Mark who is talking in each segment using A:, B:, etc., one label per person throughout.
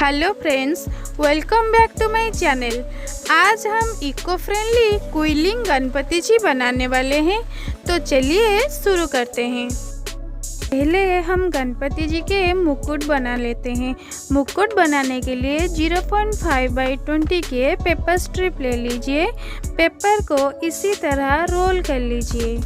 A: Hello friends, welcome back to my channel. आज हम eco friendly quilling Ganpati ji बनाने वाले हैं, तो चलिए शुरू करते हैं। पहले हम गणपति जी के मुकुट बना लेते हैं। मुकुट बनाने के लिए 0.5/20 के पेपर स्ट्रिप ले लीजिए। पेपर को इसी तरह रोल कर लीजिए।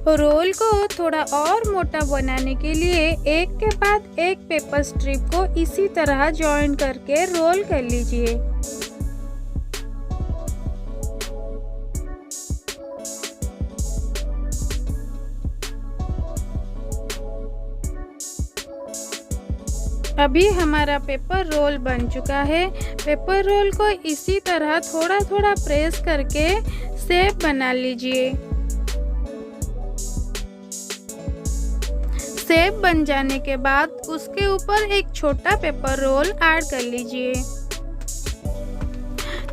A: रोल को थोड़ा और मोटा बनाने के लिए एक के बाद एक पेपर स्ट्रिप को इसी तरह जॉइन करके रोल कर लीजिए। अभी हमारा पेपर रोल बन चुका है। पेपर रोल को इसी तरह थोड़ा थोड़ा प्रेस करके शेप बना लीजिए। शेप बन जाने के बाद उसके ऊपर एक छोटा पेपर रोल ऐड कर लीजिए।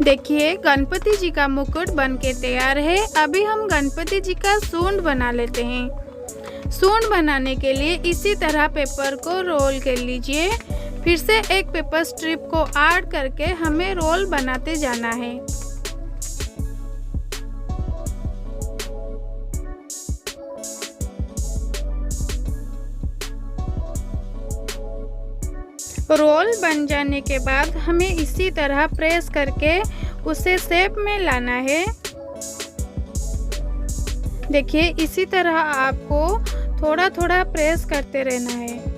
A: देखिए, गणपति जी का मुकुट बनके तैयार है। अभी हम गणपति जी का सूंड बना लेते हैं। सूंड बनाने के लिए इसी तरह पेपर को रोल कर लीजिए। फिर से एक पेपर स्ट्रिप को ऐड करके हमें रोल बनाते जाना है। रोल बन जाने के बाद हमें इसी तरह प्रेस करके उसे शेप में लाना है। देखिए, इसी तरह आपको थोड़ा थोड़ा प्रेस करते रहना है।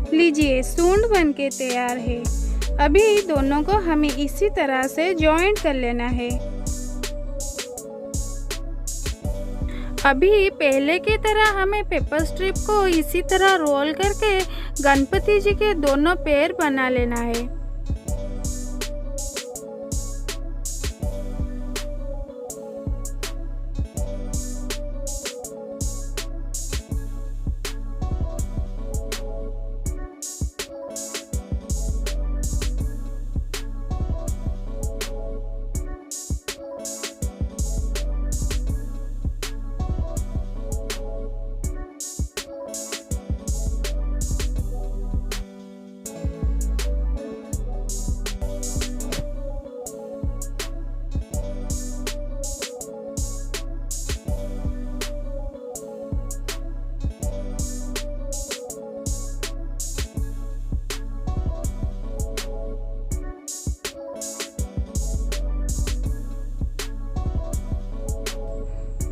A: लीजिए, सूंड बनके तैयार है। अभी दोनों को हमें इसी तरह से जॉइंट कर लेना है। अभी पहले की तरह हमें पेपर स्ट्रिप को इसी तरह रोल करके गणपति जी के दोनों पैर बना लेना है।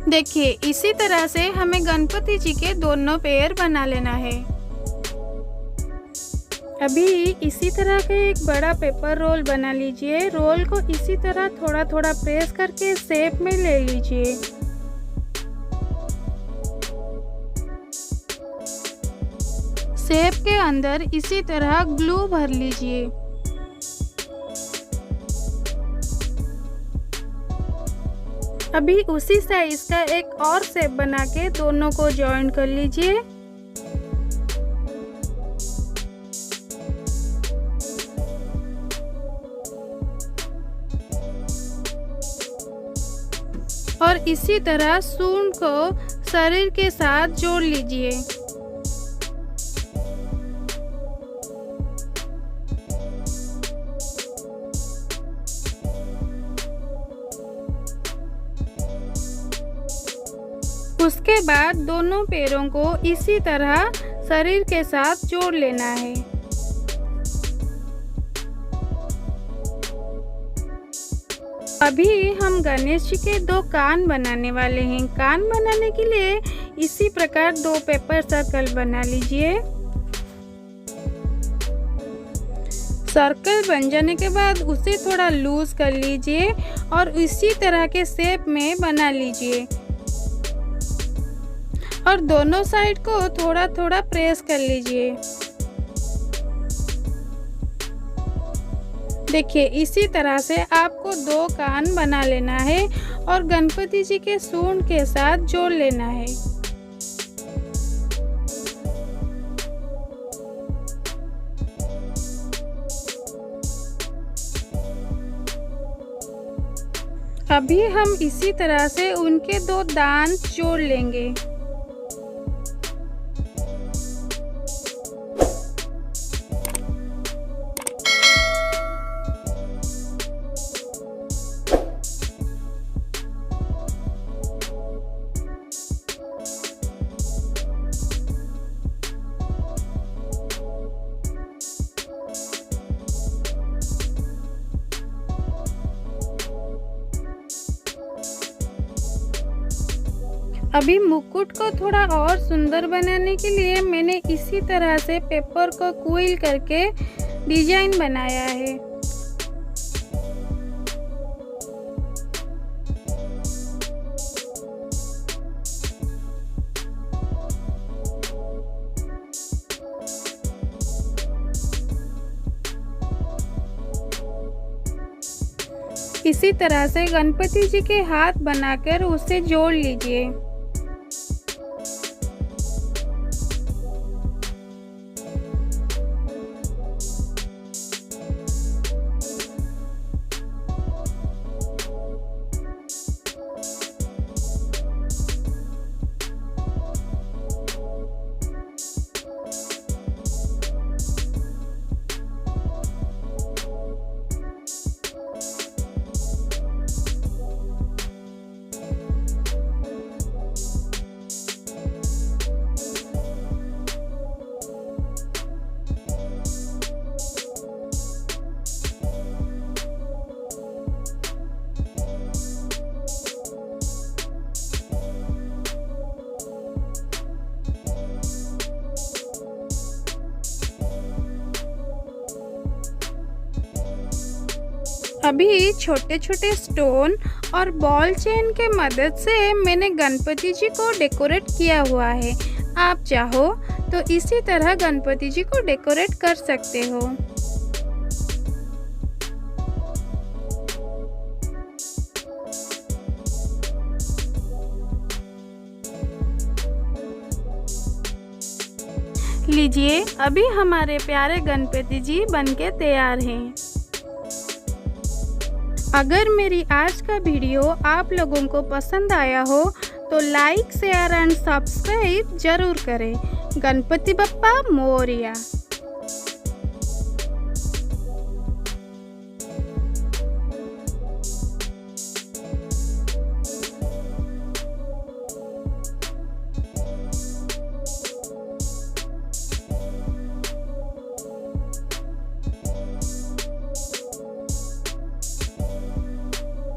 A: देखिए, इसी तरह से हमें गणपति जी के दोनों पैर बना लेना है। अभी इसी तरह का एक बड़ा पेपर रोल बना लीजिए। रोल को इसी तरह थोड़ा थोड़ा प्रेस करके शेप में ले लीजिए। शेप के अंदर इसी तरह ग्लू भर लीजिए। अभी उसी साइज का एक और शेप बना के दोनों को जॉइन कर लीजिए। और इसी तरह सूंड को शरीर के साथ जोड़ लीजिए। उसके बाद दोनों पैरों को इसी तरह शरीर के साथ जोड़ लेना है। अभी हम गणेश जी के दो कान बनाने वाले हैं। कान बनाने के लिए इसी प्रकार दो पेपर सर्कल बना लीजिए। सर्कल बन जाने के बाद उसे थोड़ा लूज कर लीजिए और इसी तरह के शेप में बना लीजिए। और दोनों साइड को थोड़ा थोड़ा प्रेस कर लीजिए। देखिए, इसी तरह से आपको दो कान बना लेना है और गणपति जी के सूंड के साथ जोड़ लेना है। अभी हम इसी तरह से उनके 2 दांत जोड़ लेंगे। अभी मुकुट को थोड़ा और सुंदर बनाने के लिए मैंने इसी तरह से पेपर को क्विल करके डिजाइन बनाया है। इसी तरह से गणपति जी के हाथ बनाकर उसे जोड़ लीजिए। अभी छोटे छोटे स्टोन और बॉल चेन के मदद से मैंने गणपति जी को डेकोरेट किया हुआ है। आप चाहो तो इसी तरह गणपति जी को डेकोरेट कर सकते हो। लीजिए, अभी हमारे प्यारे गणपति जी बनके तैयार हैं। अगर मेरी आज का वीडियो आप लोगों को पसंद आया हो तो लाइक, शेयर एंड सब्सक्राइब जरूर करें। गणपति बप्पा मोरया।